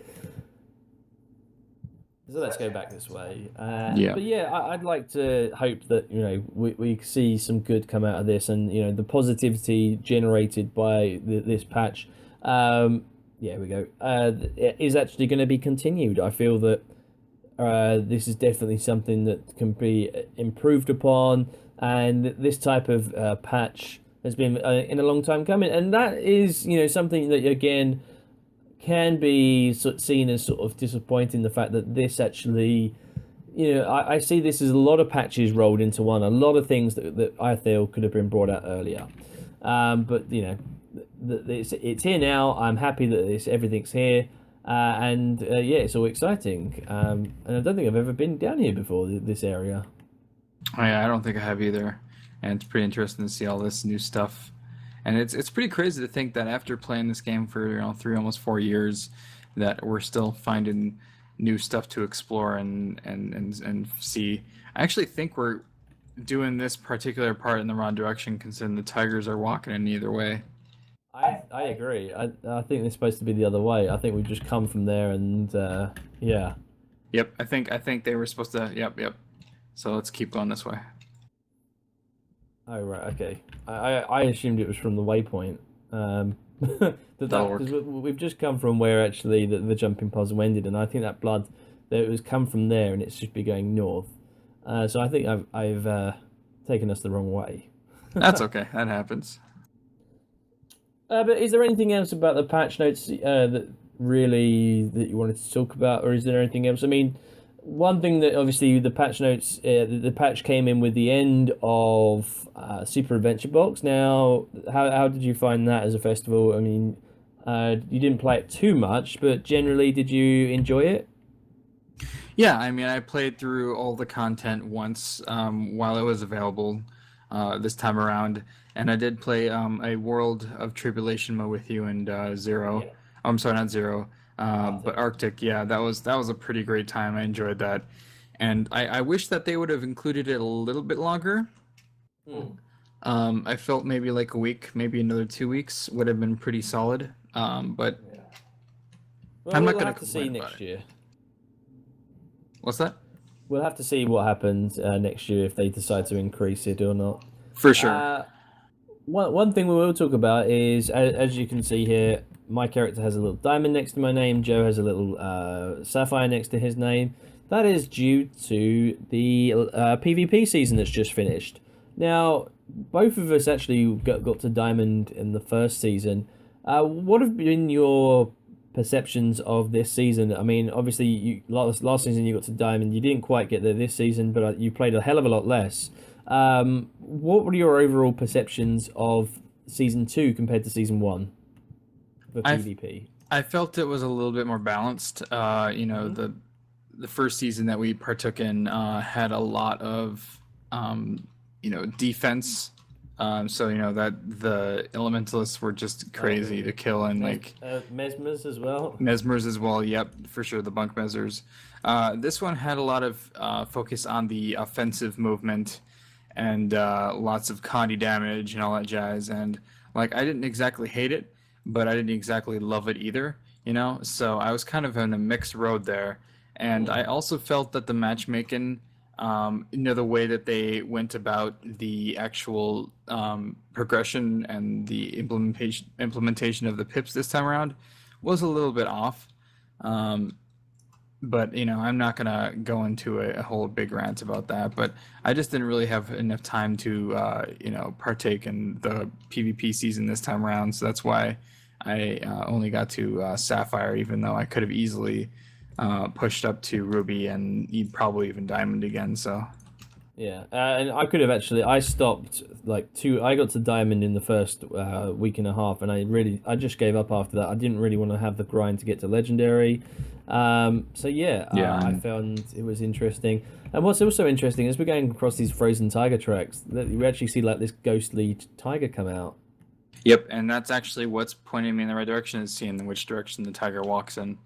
Speaker 1: So let's go back this way.
Speaker 2: Yeah.
Speaker 1: But yeah, I'd like to hope that we see some good come out of this, and the positivity generated by this patch. Yeah, we go. Is actually going to be continued. I feel that this is definitely something that can be improved upon, and this type of patch has been in a long time coming, and that is something that again can be seen as sort of disappointing. The fact that this actually, I see this as a lot of patches rolled into one, a lot of things that I feel could have been brought out earlier. But it's here now. I'm happy that everything's here. And yeah, it's all exciting. And I don't think I've ever been down here before, this area.
Speaker 2: I don't think I have either, and it's pretty interesting to see all this new stuff. And it's pretty crazy to think that after playing this game for 3 almost 4 years, that we're still finding new stuff to explore and see. I actually think we're doing this particular part in the wrong direction, considering the Tigers are walking in either way.
Speaker 1: I agree. I think it's supposed to be the other way. I think we've just come from there, and yeah.
Speaker 2: Yep, I think they were supposed to. Yep. So let's keep going this way.
Speaker 1: Oh right, okay. I assumed it was from the waypoint. That
Speaker 2: That'll
Speaker 1: because
Speaker 2: work.
Speaker 1: we've just come from where actually the jumping puzzle ended, and I think that blood that it was come from there, and it should be going north. So I think I've taken us the wrong way.
Speaker 2: That's okay. That happens.
Speaker 1: But is there anything else about the patch notes that really that you wanted to talk about, or is there anything else? I mean, one thing that obviously the patch notes, the patch came in with the end of Super Adventure Box. Now, how did you find that as a festival? I mean, you didn't play it too much, but generally, did you enjoy it?
Speaker 2: Yeah, I mean, I played through all the content once while it was available this time around, and I did play a World of Tribulation mode with you and Zero.
Speaker 1: Yeah.
Speaker 2: Oh, I'm sorry, not Zero, but
Speaker 1: Arctic.
Speaker 2: Arctic. Yeah, that was a pretty great time. I enjoyed that, and I wish that they would have included it a little bit longer.
Speaker 1: Hmm.
Speaker 2: I felt maybe like a week, maybe another 2 weeks would have been pretty solid. But
Speaker 1: Yeah. Well,
Speaker 2: I'm not
Speaker 1: we'll
Speaker 2: gonna
Speaker 1: have to see
Speaker 2: complain about
Speaker 1: next
Speaker 2: it.
Speaker 1: year.
Speaker 2: What's that?
Speaker 1: We'll have to see what happens next year if they decide to increase it or not.
Speaker 2: For sure.
Speaker 1: Uh, one thing we will talk about is, as you can see here, my character has a little diamond next to my name. Joe has a little sapphire next to his name. That is due to the PvP season that's just finished. Now, both of us actually got to diamond in the first season. What have been your perceptions of this season? I mean, obviously, last season you got to diamond. You didn't quite get there this season, but you played a hell of a lot less. What were your overall perceptions of season two compared to season one for
Speaker 2: I
Speaker 1: PvP?
Speaker 2: I felt it was a little bit more balanced.
Speaker 1: Hmm.
Speaker 2: The first season that we partook in had a lot of defense. So that the elementalists were just
Speaker 1: Oh,
Speaker 2: crazy to kill, and like
Speaker 1: Mesmers as well.
Speaker 2: mesmers as well. Yep, for sure, the bunk mesmers. This one had a lot of focus on the offensive movement and lots of condy damage and all that jazz. And like, I didn't exactly hate it, but I didn't exactly love it either. So I was kind of in a mixed road there. And I
Speaker 1: Hmm.
Speaker 2: also felt that the matchmaking, the way that they went about the actual progression and the implementation of the pips this time around was a little bit off. Um, but I'm not gonna go into a whole big rant about that. But I just didn't really have enough time to partake in the PvP season this time around. So that's why I only got to Sapphire, even though I could have easily pushed up to Ruby and probably even Diamond again. So
Speaker 1: Yeah, and I could have actually. I stopped like two. I got to diamond in the first week and a half, and I just gave up after that. I didn't really want to have the grind to get to legendary. So yeah,
Speaker 2: yeah,
Speaker 1: I
Speaker 2: and
Speaker 1: found it was interesting. And what's also interesting is we're going across these frozen tiger tracks. That we actually see like this ghostly tiger come out.
Speaker 2: yep, and that's actually what's pointing me in the right direction is seeing which direction the tiger walks in.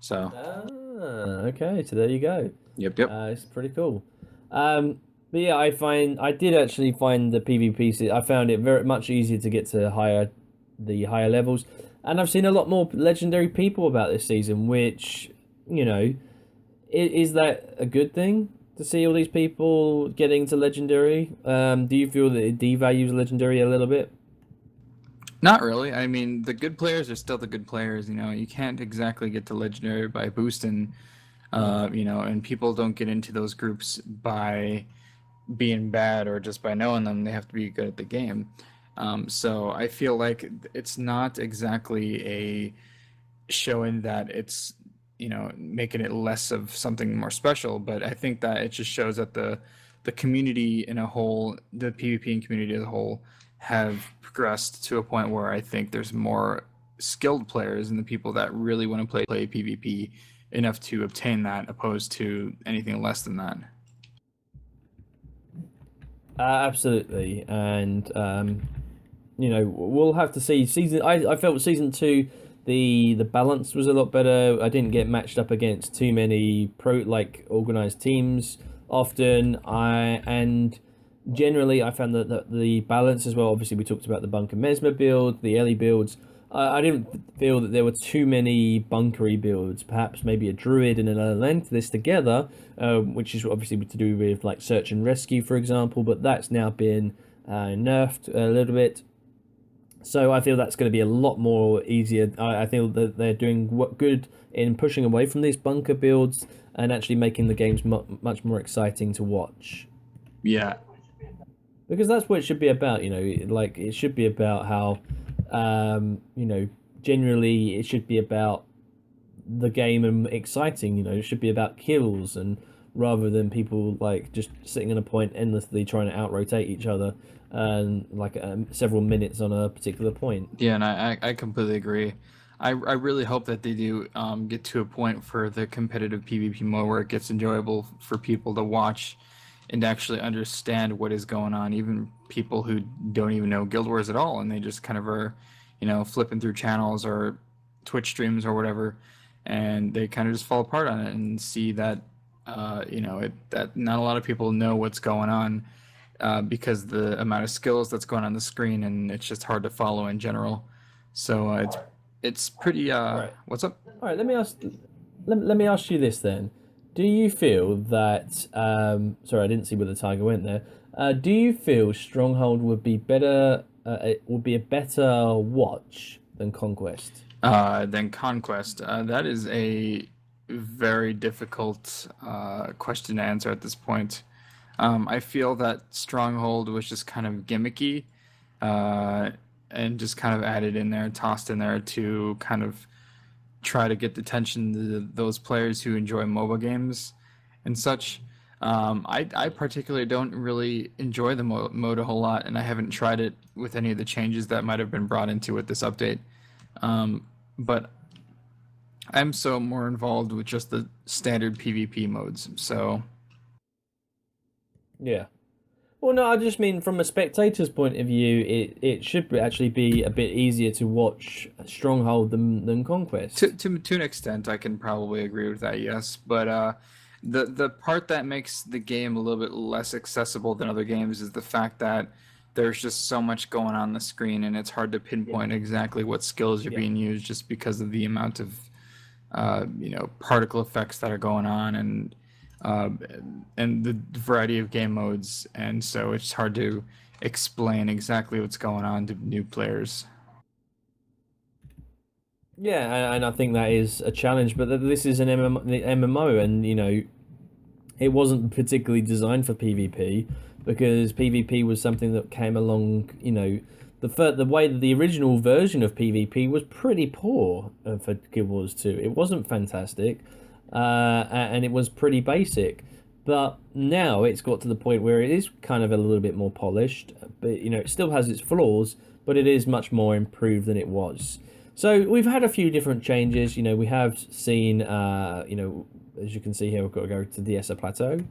Speaker 2: So
Speaker 1: Ah, okay. So there you go.
Speaker 2: yep.
Speaker 1: It's pretty cool. But yeah, I did actually find the PvP. I found it very much easier to get to the higher levels, and I've seen a lot more legendary people about this season. Which, you know, is that a good thing to see all these people getting to legendary? Do you feel that it devalues legendary a little bit?
Speaker 2: Not really. I mean, the good players are still the good players. You can't exactly get to legendary by boosting.
Speaker 1: Hmm.
Speaker 2: And people don't get into those groups by being bad or just by knowing them. They have to be good at the game. So I feel like it's not exactly a showing that it's making it less of something more special, but I think that it just shows that the community in a whole, the PvP community as a whole, have progressed to a point where I think there's more skilled players and the people that really want to play PvP enough to obtain that, opposed to anything less than that.
Speaker 1: Absolutely, and we'll have to see. I felt season two, the balance was a lot better. I didn't get matched up against too many organized teams often. And generally I found that the balance as well. Obviously, we talked about the Bunker Mesmer build, the Ellie builds. I didn't feel that there were too many bunkery builds. Perhaps maybe a druid and another length this together, which is obviously to do with like search and rescue, for example. But that's now been nerfed a little bit. So I feel that's going to be a lot more easier. I feel that they're doing good in pushing away from these bunker builds and actually making the games much more exciting to watch.
Speaker 2: Yeah,
Speaker 1: Because that's what it should be about, like it should be about how, generally it should be about the game and exciting, it should be about kills and rather than people like just sitting on a point endlessly trying to out rotate each other and like several minutes on a particular point.
Speaker 2: yeah, and I completely agree. I really hope that they do get to a point for the competitive PvP mode where it gets enjoyable for people to watch and actually understand what is going on. Even people who don't even know Guild Wars at all, and they just kind of are, flipping through channels or Twitch streams or whatever, and they kind of just fall apart on it and see that, that not a lot of people know what's going on because the amount of skills that's going on the screen, and it's just hard to follow in general. So it's pretty.
Speaker 1: Right.
Speaker 2: What's up?
Speaker 1: All right. Let me ask you this then. Do you feel that? Sorry, I didn't see where the tiger went there. Do you feel Stronghold would be better? It would be a better watch than Conquest?
Speaker 2: Then Conquest. That is a very difficult question to answer at this point. I feel that Stronghold was just kind of gimmicky, and just kind of added in there, tossed in there to kind of try to get the attention to those players who enjoy MOBA games and such. I particularly don't really enjoy the mode a whole lot, and I haven't tried it with any of the changes that might have been brought into with this update. But I'm so more involved with just the standard PvP modes. So
Speaker 1: Yeah. Well, no, I just mean from a spectator's point of view, it should actually be a bit easier to watch Stronghold than Conquest.
Speaker 2: to an extent, I can probably agree with that. Yes, but the part that makes the game a little bit less accessible than other games is the fact that there's just so much going on the screen, and it's hard to pinpoint exactly what skills are being used just because of the amount of particle effects that are going on and the variety of game modes, and so it's hard to explain exactly what's going on to new players.
Speaker 1: Yeah, and I think that is a challenge, but this is an MMO, and it wasn't particularly designed for PvP because PvP was something that came along. The way that the original version of PvP was pretty poor for Guild Wars 2. It wasn't fantastic, and it was pretty basic. But now it's got to the point where it is kind of a little bit more polished, but it still has its flaws, but it is much more improved than it was. So we've had a few different changes. We have seen, as you can see here, we've got to go to the Essa Plateau.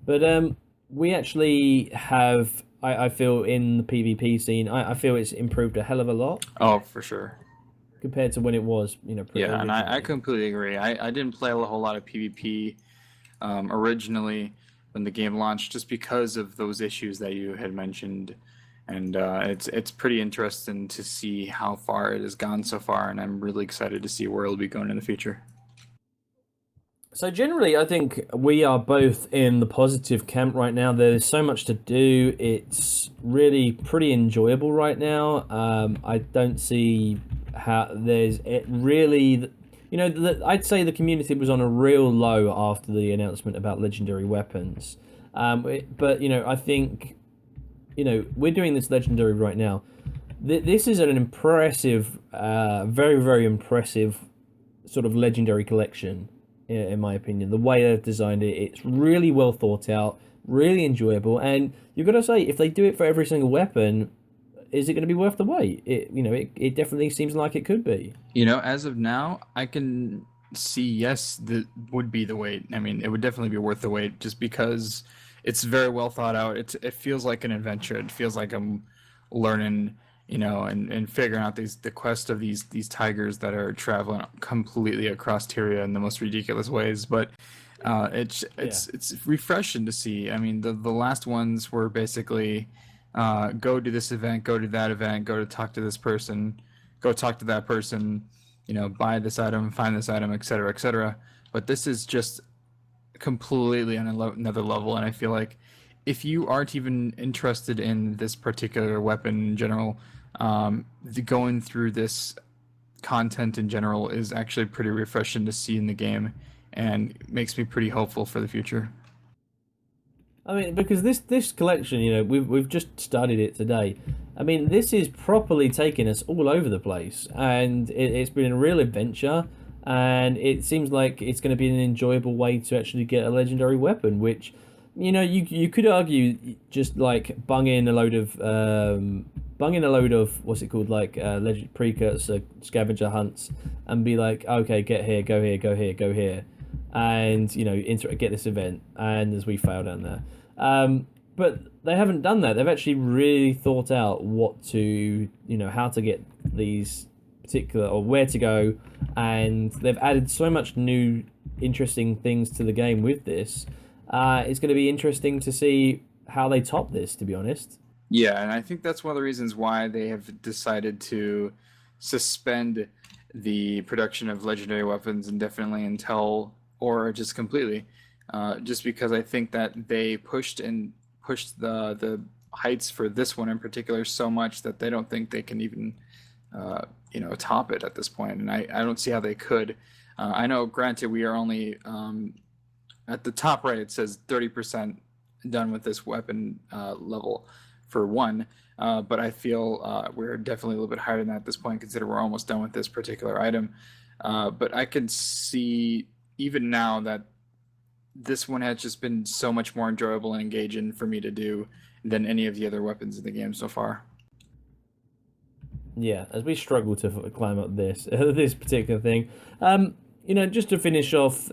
Speaker 1: But we actually have, I feel, in the PvP scene, I feel it's improved a hell of a lot
Speaker 2: Oh, for sure.
Speaker 1: compared to when it was,
Speaker 2: Yeah, and I
Speaker 1: originally.
Speaker 2: completely agree. I didn't play a whole lot of PvP originally when the game launched, just because of those issues that you had mentioned. And it's pretty interesting to see how far it has gone so far, and I'm really excited to see where it'll be going in the future.
Speaker 1: So generally, I think we are both in the positive camp right now. There's so much to do. It's really pretty enjoyable right now. I don't see how there's it really. I'd say the community was on a real low after the announcement about legendary weapons. But I think we're doing this legendary right now. This is an impressive, very very impressive sort of legendary collection in my opinion. The way they've designed it, it's really well thought out, really enjoyable, and you've got to say, if they do it for every single weapon, is it going to be worth the wait? It definitely seems like it could be.
Speaker 2: As of now, I can see yes, that would be the wait. I mean, it would definitely be worth the wait just because it's very well thought out. It feels like an adventure. It feels like I'm learning, and figuring out the quest of these tigers that are traveling completely across Tyria in the most ridiculous ways. But it's refreshing to see. I mean, the last ones were basically go to this event, go to that event, go to talk to this person, go talk to that person, buy this item, find this item, etc., etc. But this is just completely on another level, and I feel like if you aren't even interested in this particular weapon in general, going through this content in general is actually pretty refreshing to see in the game, and makes me pretty hopeful for the future.
Speaker 1: I mean, because this collection, we've just studied it today. I mean, this is properly taking us all over the place, and it's been a real adventure. And it seems like it's going to be an enjoyable way to actually get a legendary weapon, which, you could argue just like bung in a load of what's it called, like legend precursor scavenger hunts, and be like, okay, get here, go here, go here, go here, and get this event, and as we fail down there. But they haven't done that. They've actually really thought out how to get these particular, or where to go, and they've added so much new interesting things to the game with this. It's going to be interesting to see how they top this, to be honest.
Speaker 2: Yeah, and I think that's one of the reasons why they have decided to suspend the production of legendary weapons indefinitely until, or just completely, just because I think that they pushed the heights for this one in particular so much that they don't think they can even top it at this point, and I don't see how they could. I know, granted, we are only at the top right. It says 30% done with this weapon level for one, but I feel we're definitely a little bit higher than that at this point, considering we're almost done with this particular item. But I can see even now that this one has just been so much more enjoyable and engaging for me to do than any of the other weapons in the game so far.
Speaker 1: Yeah, as we struggle to climb up this this particular thing, just to finish off,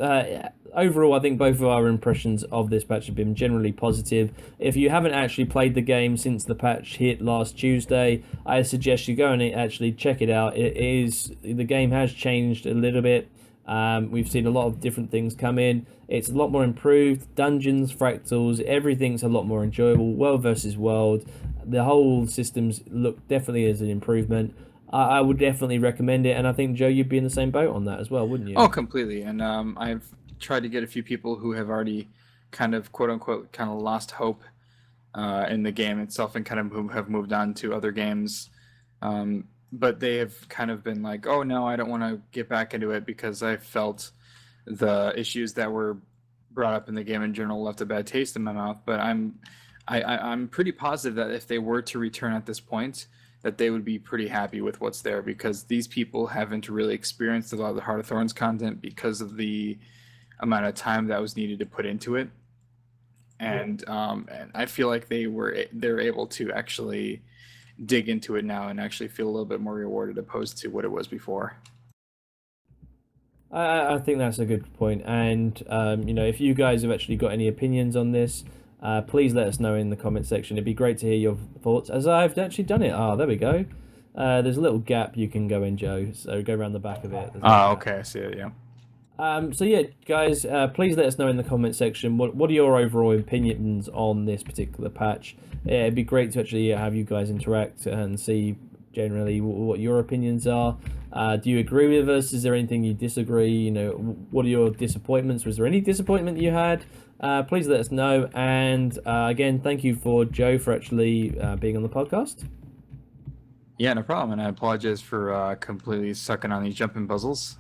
Speaker 1: overall, I think both of our impressions of this patch have been generally positive. If you haven't actually played the game since the patch hit last Tuesday, I suggest you go and actually check it out. The game has changed a little bit. We've seen a lot of different things come in. It's a lot more improved. Dungeons, fractals, everything's a lot more enjoyable. World versus world. The whole systems look definitely as an improvement. I would definitely recommend it, and I think, Joe, you'd be in the same boat on that as well, wouldn't you?
Speaker 2: Oh, completely. And I've tried to get a few people who have already kind of, quote unquote, kind of lost hope in the game itself, and kind of have moved on to other games. But they have kind of been like, oh no, I don't want to get back into it because I felt the issues that were brought up in the game in general left a bad taste in my mouth. But I'm pretty positive that if they were to return at this point, that they would be pretty happy with what's there, because these people haven't really experienced a lot of the Heart of Thorns content because of the amount of time that was needed to put into it. And I feel like they're able to actually dig into it now and actually feel a little bit more rewarded opposed to what it was before.
Speaker 1: I think that's a good point. And if you guys have actually got any opinions on this, please let us know in the comment section. It'd be great to hear your thoughts, as I've actually done it. There we go. There's a little gap you can go in, Joe, so go around the back of it.
Speaker 2: Okay, I see it. Yeah.
Speaker 1: So yeah, guys, please let us know in the comment section what are your overall opinions on this particular patch. It'd be great to actually have you guys interact and see generally what your opinions are. Do you agree with us? Is there anything you disagree? What are your disappointments? Was there any disappointment you had? Please let us know. And again, thank you for Joe for actually being on the podcast.
Speaker 2: Yeah, no problem. And I apologize for completely sucking on these jumping puzzles.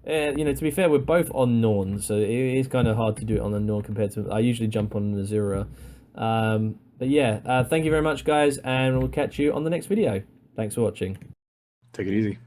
Speaker 1: To be fair, we're both on Norn, so it is kind of hard to do it on the Norn compared to I usually jump on the Azura. But yeah, thank you very much, guys, and we'll catch you on the next video. Thanks for watching.
Speaker 2: Take it easy.